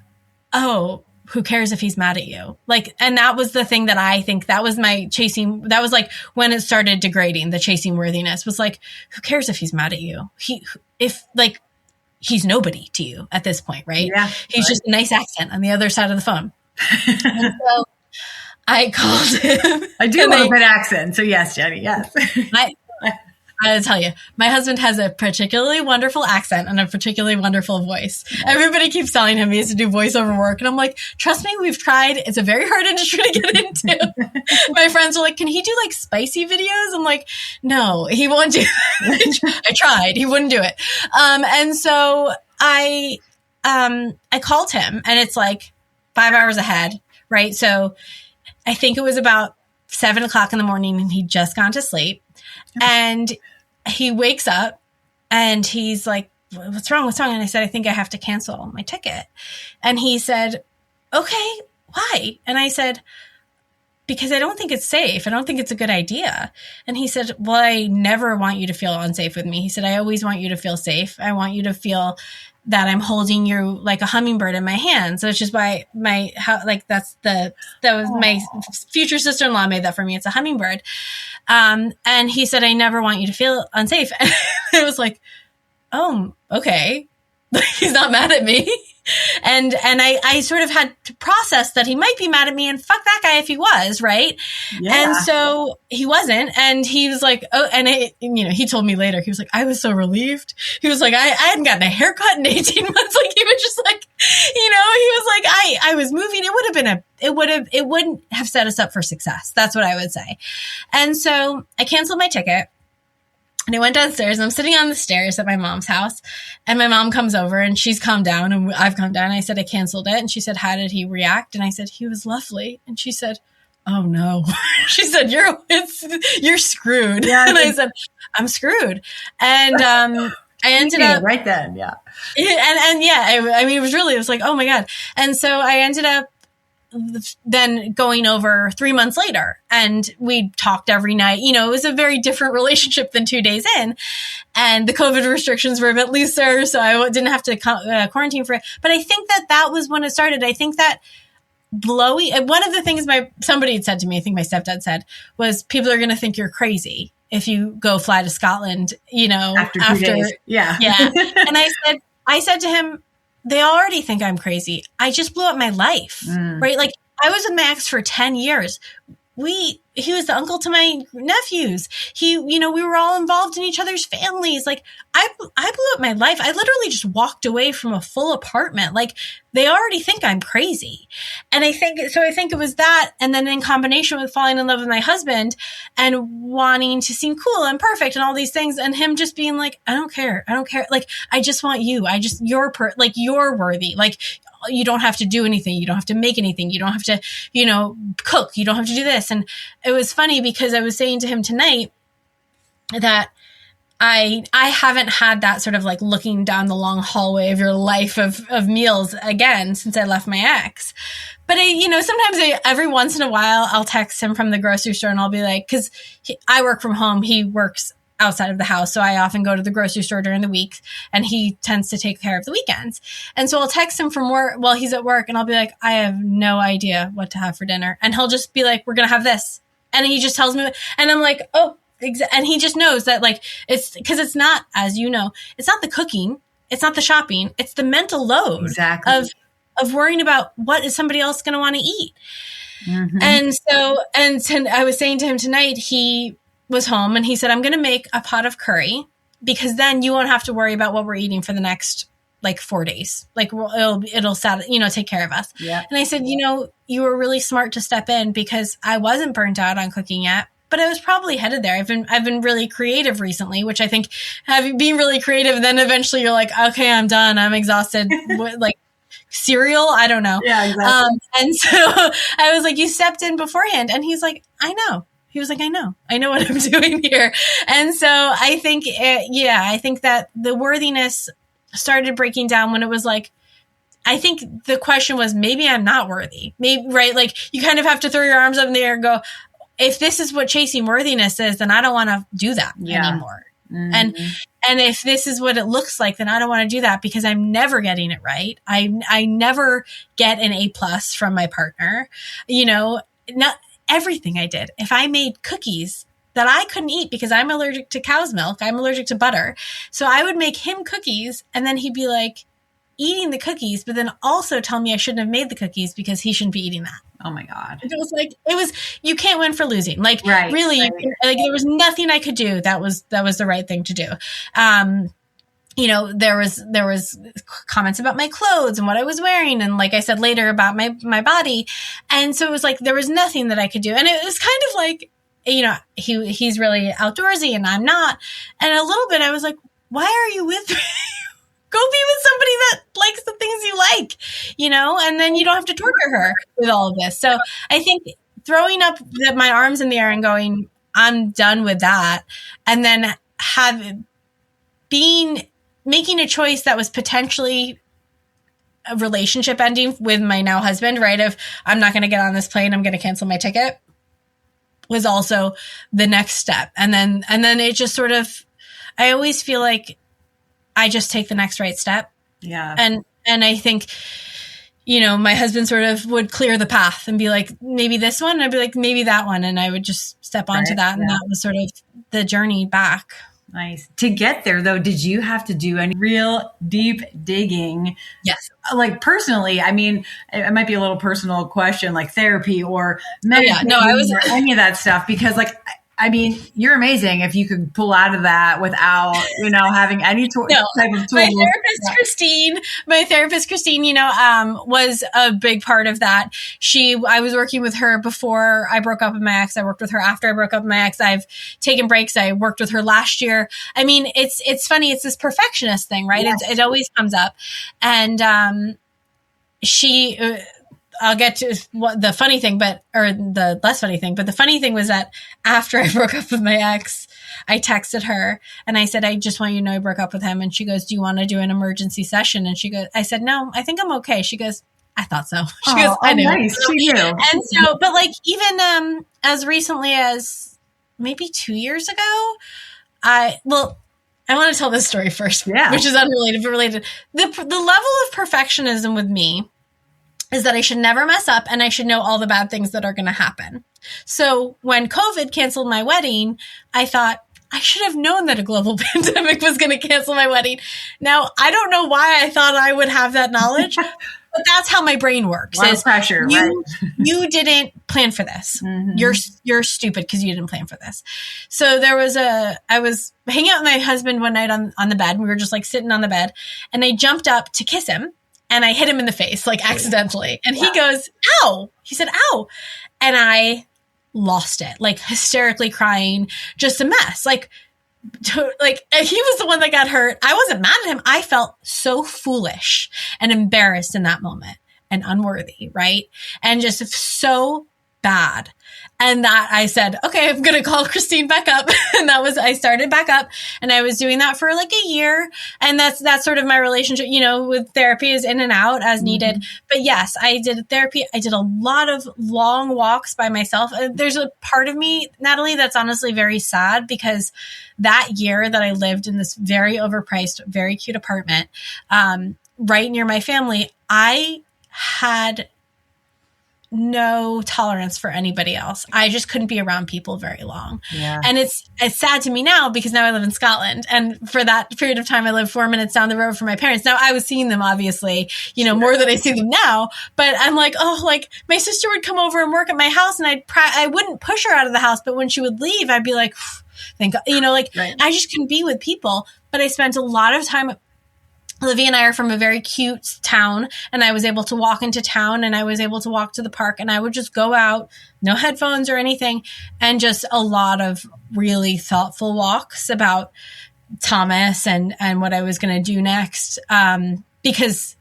B: oh, who cares if he's mad at you? Like, and that was the thing that I think that was my chasing. That was like when it started degrading. The chasing worthiness was like, who cares if he's mad at you? He's nobody to you at this point, right?
A: Yeah,
B: he's just a nice accent on the other side of the phone. And so I called him.
A: I do love a good accent. So yes, Jenny, yes.
B: I gotta tell you, my husband has a particularly wonderful accent and a particularly wonderful voice. Everybody keeps telling him he has to do voiceover work. And I'm like, trust me, we've tried. It's a very hard industry to get into. My friends are like, can he do like spicy videos? I'm like, no, he won't do it. I tried. He wouldn't do it. And so I called him, and it's like 5 hours ahead, right? So I think it was about 7 o'clock in the morning, and he'd just gone to sleep. And he wakes up and he's like, what's wrong? What's wrong? And I said, I think I have to cancel my ticket. And he said, okay, why? And I said, because I don't think it's safe. I don't think it's a good idea. And he said, well, I never want you to feel unsafe with me. He said, I always want you to feel safe. I want you to feel that I'm holding you like a hummingbird in my hand. So it's just my future sister-in-law made that for me. It's a hummingbird. And he said, I never want you to feel unsafe. And it was like, oh, okay. He's not mad at me. And I sort of had to process that he might be mad at me, and fuck that guy if he was, right? Yeah. And so he wasn't, and he was like, oh, and he told me later, he was like, I was so relieved. He was like, I hadn't gotten a haircut in 18 months. Like, he was just like, he was like, I was moving. It wouldn't have set us up for success. That's what I would say. And so I canceled my ticket. And I went downstairs, and I'm sitting on the stairs at my mom's house, and my mom comes over, and she's calmed down, and I've calmed down. I said, I canceled it. And she said, how did he react? And I said, he was lovely. And she said, oh no. She said, you're screwed. Yeah, and I said, I'm screwed. And I ended up
A: right then. Yeah.
B: And I mean, it was like, oh my God. And so I ended up then going over 3 months later, and we talked every night. It was a very different relationship than 2 days in, and the COVID restrictions were a bit looser, so I didn't have to quarantine for it. But I think that was when it started. I think that one of the things somebody had said to me, I think my stepdad said, was people are going to think you're crazy if you go fly to Scotland,
A: after 2 days. Yeah.
B: And I said to him, they already think I'm crazy. I just blew up my life, right? Like, I was with my ex for 10 years. He was the uncle to my nephews. We were all involved in each other's families. Like, I blew up my life. I literally just walked away from a full apartment. Like, they already think I'm crazy. And I think it was that. And then in combination with falling in love with my husband and wanting to seem cool and perfect and all these things, and him just being like, I don't care. Like, I just want you. You're worthy. Like, you don't have to do anything. You don't have to make anything. You don't have to, cook. You don't have to do this. And it was funny because I was saying to him tonight that I haven't had that sort of like looking down the long hallway of your life of meals again since I left my ex. But sometimes every once in a while I'll text him from the grocery store, and I'll be like, because I work from home, he works outside of the house. So I often go to the grocery store during the week, and he tends to take care of the weekends. And so I'll text him from work while he's at work, and I'll be like, I have no idea what to have for dinner. And he'll just be like, we're going to have this. And he just tells me, and I'm like, oh, and he just knows that, like, it's because it's not, as you know, it's not the cooking. It's not the shopping. It's the mental load of worrying about what is somebody else going to want to eat. Mm-hmm. And I was saying to him tonight, he was home, and he said, I'm going to make a pot of curry, because then you won't have to worry about what we're eating for the next like 4 days. Like, it'll take care of us. Yeah. And I said, you were really smart to step in, because I wasn't burnt out on cooking yet, but I was probably headed there. I've been really creative recently, which I think being really creative, then eventually you're like, okay, I'm done. I'm exhausted. Like, cereal? I don't know.
A: Yeah, exactly.
B: And so I was like, you stepped in beforehand. And he's like, I know. He was like, I know what I'm doing here. And so I think, I think that the worthiness started breaking down when it was like, I think the question was, maybe I'm not worthy. Maybe, right? Like, you kind of have to throw your arms up in the air and go, if this is what chasing worthiness is, then I don't want to do that anymore. Mm-hmm. And if this is what it looks like, then I don't want to do that, because I'm never getting it right. I never get an A+ from my partner. Not everything I did. If I made cookies that I couldn't eat because I'm allergic to cow's milk, I'm allergic to butter. So I would make him cookies, and then he'd be like eating the cookies, but then also tell me I shouldn't have made the cookies because he shouldn't be eating that.
A: Oh my God.
B: It was you can't win for losing. Like, right, really, right. Like, there was nothing I could do that was the right thing to do. There was comments about my clothes and what I was wearing, and like I said later, about my body. And so it was like, there was nothing that I could do. And it was kind of like, he's really outdoorsy and I'm not. And a little bit I was like, why are you with me? Go be with somebody that likes the things you like, and then you don't have to torture her with all of this. So I think throwing up my arms in the air and going, I'm done with that. And then making a choice that was potentially a relationship ending with my now husband, right? Of, I'm not going to get on this plane, I'm going to cancel my ticket, was also the next step. And then it just sort of, I always feel like I just take the next right step.
A: Yeah.
B: And I think, my husband sort of would clear the path and be like, maybe this one. And I'd be like, maybe that one. And I would just step onto that. And that was sort of the journey back.
A: Nice. To get there, though, did you have to do any real deep digging?
B: Yes.
A: Like personally, I mean, it might be a little personal question, like therapy or meditating or any of that stuff, because like, I mean, you're amazing if you could pull out of that without, having any type of tool.
B: My therapist, Christine, was a big part of that. I was working with her before I broke up with my ex. I worked with her after I broke up with my ex. I've taken breaks. I worked with her last year. I mean, it's funny. It's this perfectionist thing, right? Yes. It always comes up. And, I'll get to what the funny thing, or the less funny thing. But the funny thing was that after I broke up with my ex, I texted her and I said, I just want you to know I broke up with him. And she goes, do you want to do an emergency session? And I said, no, I think I'm okay. She goes, I thought so. She goes, I knew. Nice. She knew. And so, but like even as recently as maybe 2 years ago, I want to tell this story first, which is unrelated but related. The level of perfectionism with me is that I should never mess up and I should know all the bad things that are going to happen. So when COVID canceled my wedding, I thought I should have known that a global pandemic was going to cancel my wedding. Now, I don't know why I thought I would have that knowledge, but that's how my brain works.
A: A lot of pressure,
B: right? You didn't plan for this. Mm-hmm. You're stupid because you didn't plan for this. So I was hanging out with my husband one night on the bed. We were just like sitting on the bed and I jumped up to kiss him. And I hit him in the face, like accidentally. And he goes, ow. He said, ow. And I lost it, like hysterically crying, just a mess. Like he was the one that got hurt. I wasn't mad at him. I felt so foolish and embarrassed in that moment and unworthy, right? And just so bad. And that I said, okay, I'm going to call Christine back up. And I started back up and I was doing that for like a year. And that's sort of my relationship, with therapy is in and out as needed. But yes, I did therapy. I did a lot of long walks by myself. There's a part of me, Natalie, that's honestly very sad because that year that I lived in this very overpriced, very cute apartment, right near my family, I had no tolerance for anybody else. I just couldn't be around people very long. Yeah. And it's sad to me now because now I live in Scotland. And for that period of time, I lived 4 minutes down the road from my parents. Now I was seeing them obviously, more than I see them now, but I'm like, my sister would come over and work at my house and I wouldn't push her out of the house. But when she would leave, I'd be like, thank God, right. I just couldn't be with people, but I spent a lot of time. Olivia and I are from a very cute town and I was able to walk into town and I was able to walk to the park and I would just go out, no headphones or anything, and just a lot of really thoughtful walks about Thomas and what I was going to do next. Because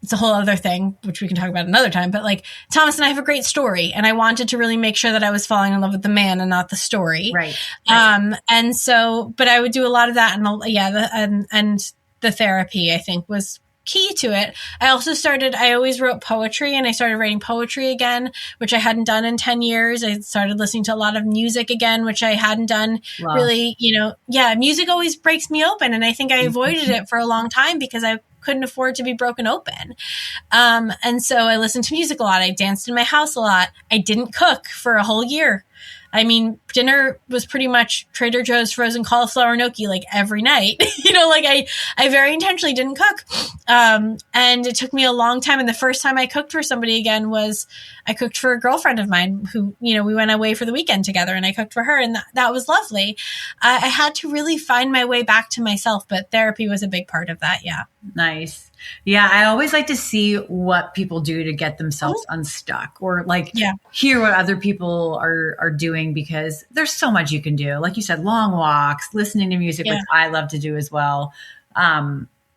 B: it's a whole other thing, which we can talk about another time, but like Thomas and I have a great story and I wanted to really make sure that I was falling in love with the man and not the story.
A: Right.
B: And so, but I would do a lot of that and the therapy, I think, was key to it. I always wrote poetry and I started writing poetry again, which I hadn't done in 10 years. I started listening to a lot of music again, which I hadn't done really, music always breaks me open. And I think I avoided it for a long time because I couldn't afford to be broken open. And so I listened to music a lot. I danced in my house a lot. I didn't cook for a whole year. I mean, dinner was pretty much Trader Joe's frozen cauliflower gnocchi like every night. I very intentionally didn't cook. And it took me a long time. And the first time I cooked for somebody again was I cooked for a girlfriend of mine who, we went away for the weekend together and I cooked for her. And that was lovely. I had to really find my way back to myself, but therapy was a big part of that. Yeah.
A: Nice. Yeah, I always like to see what people do to get themselves unstuck or hear what other people are doing because there's so much you can do. Like you said, long walks, listening to music, which I love to do as well.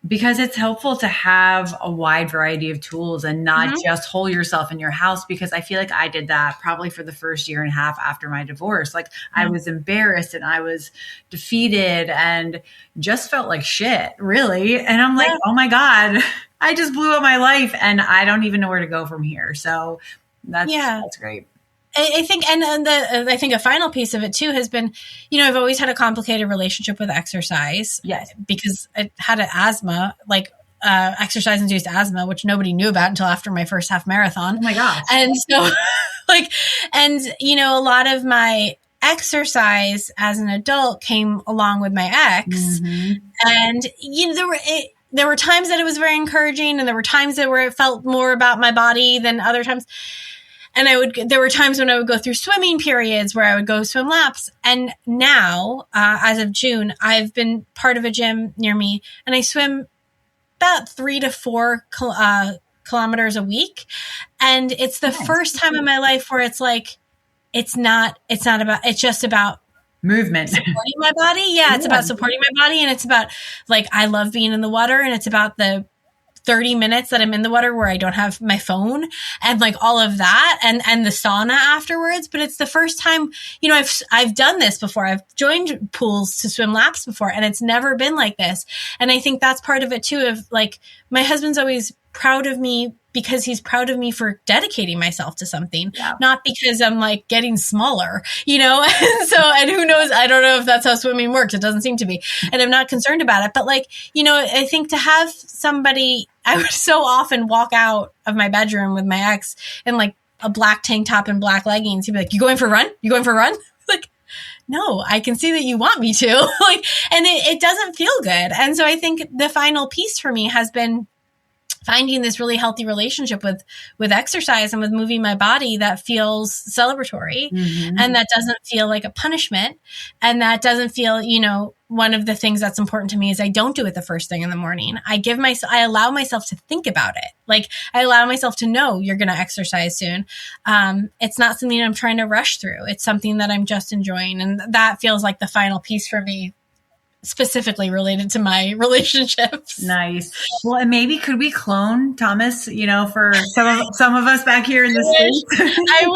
A: Because it's helpful to have a wide variety of tools and not just hole yourself in your house, because I feel like I did that probably for the first year and a half after my divorce. Like I was embarrassed and I was defeated and just felt like shit, really. And I'm like, oh my God, I just blew up my life and I don't even know where to go from here. So that's great.
B: I think, I think a final piece of it too has been, I've always had a complicated relationship with exercise.
A: Yes.
B: Because I had an asthma, exercise-induced asthma, which nobody knew about until after my first half marathon.
A: Oh my gosh.
B: And so, a lot of my exercise as an adult came along with my ex. And, there were times that it was very encouraging, and there were times where it felt more about my body than other times. And there were times when I would go through swimming periods where I would go swim laps. And now, as of June, I've been part of a gym near me, and I swim about 3 to 4 kilometers a week. And it's the first time in my life where it's like, it's just about
A: movement,
B: supporting my body. Yeah. It's about supporting my body. And it's about, like, I love being in the water, and it's about the 30 minutes that I'm in the water where I don't have my phone, and like all of that, and the sauna afterwards. But it's the first time, I've done this before. I've joined pools to swim laps before, and it's never been like this. And I think that's part of it too, of like, my husband's always proud of me because he's proud of me for dedicating myself to something, not because I'm like getting smaller, and who knows, I don't know if that's how swimming works. It doesn't seem to be. And I'm not concerned about it. But like, I think to have somebody, I would so often walk out of my bedroom with my ex in like a black tank top and black leggings. He'd be like, you going for a run? You going for a run? Like, no, I can see that you want me to. Like, and it doesn't feel good. And so I think the final piece for me has been finding this really healthy relationship with exercise and with moving my body that feels celebratory, and that doesn't feel like a punishment, and that doesn't feel, one of the things that's important to me is I don't do it the first thing in the morning. I allow myself to think about it. Like, I allow myself to know you're going to exercise soon. It's not something I'm trying to rush through. It's something that I'm just enjoying. And that feels like the final piece for me, specifically related to my relationships.
A: Nice. Well, and maybe could we clone Thomas, for some of us back here in the States?
B: I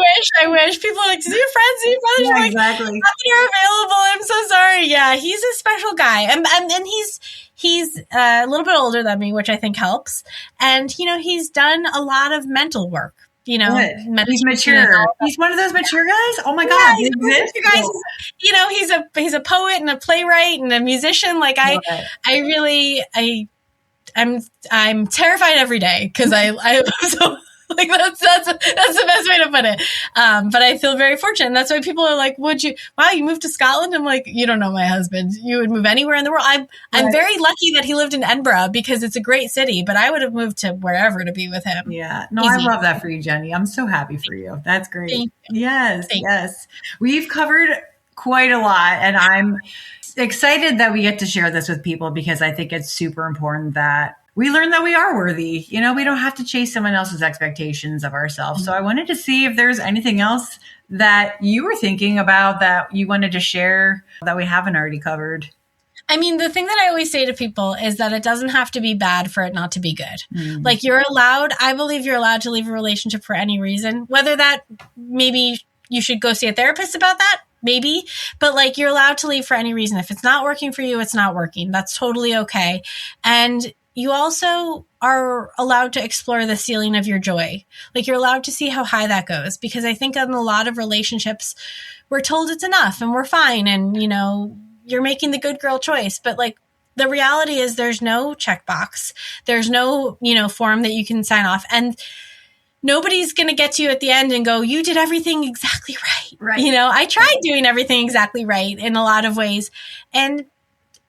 B: wish people are like, do your friends, do your brothers?
A: Yeah,
B: like,
A: exactly.
B: You're available. I'm so sorry. Yeah, he's a special guy. And he's a little bit older than me, which I think helps. And, he's done a lot of mental work. He's
A: mature. He's one of those mature guys. Oh my God.
B: He's mature guys. He's a poet and a playwright and a musician. Like I'm terrified every day because I so like that's the best way to put it. But I feel very fortunate. And that's why people are like, you moved to Scotland? I'm like, you don't know my husband. You would move anywhere in the world. I'm very lucky that he lived in Edinburgh because it's a great city, but I would have moved to wherever to be with him.
A: Yeah. No, easy. I love that for you, Jenny. I'm so happy for you. That's great.
B: Thank you.
A: Yes. Yes. We've covered quite a lot, and I'm excited that we get to share this with people because I think it's super important that we learn that we are worthy. We don't have to chase someone else's expectations of ourselves. So I wanted to see if there's anything else that you were thinking about that you wanted to share that we haven't already covered.
B: I mean, the thing that I always say to people is that it doesn't have to be bad for it not to be good. Like, I believe you're allowed to leave a relationship for any reason, whether that maybe you should go see a therapist about that. Maybe, but like, you're allowed to leave for any reason. If it's not working for you, it's not working. That's totally okay. And you also are allowed to explore the ceiling of your joy. Like, you're allowed to see how high that goes, because I think in a lot of relationships, we're told it's enough and we're fine. And, you're making the good girl choice. But like, the reality is there's no checkbox. There's no, form that you can sign off. And nobody's going to get to you at the end and go, you did everything exactly right.
A: Right.
B: I tried doing everything exactly right in a lot of ways. And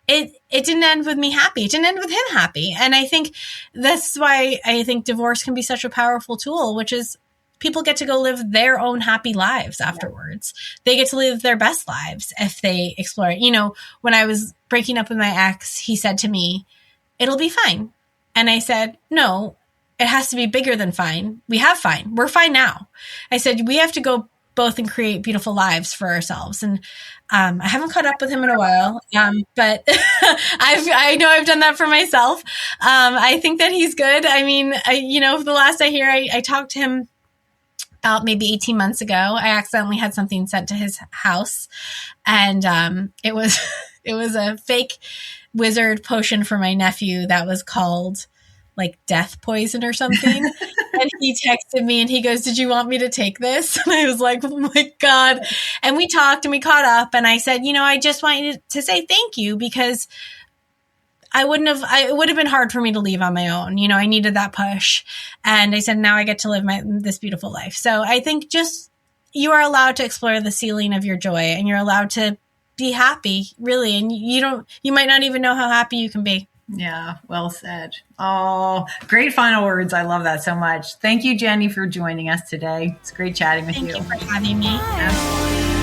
B: it didn't end with me happy. It didn't end with him happy. And I think that's why I think divorce can be such a powerful tool, which is people get to go live their own happy lives afterwards. They get to live their best lives if they explore it. When I was breaking up with my ex, he said to me, it'll be fine. And I said, no, it has to be bigger than fine. We have fine. We're fine now. I said, we have to go both and create beautiful lives for ourselves. And I haven't caught up with him in a while, but I know I've done that for myself. I think that he's good. I mean, the last I hear, I talked to him about maybe 18 months ago. I accidentally had something sent to his house, and it was a fake wizard potion for my nephew that was called like death poison or something. And he texted me and he goes, did you want me to take this? And I was like, oh my God. And we talked and we caught up, and I said, I just want you to say thank you, because it would have been hard for me to leave on my own. I needed that push. And I said, now I get to live this beautiful life. So I think just you are allowed to explore the ceiling of your joy, and you're allowed to be happy, really. And you might not even know how happy you can be.
A: Yeah, well said. Oh, great final words. I love that so much. Thank you, Jenny, for joining us today. It's great chatting with you.
B: Thank you for having me.
A: Absolutely.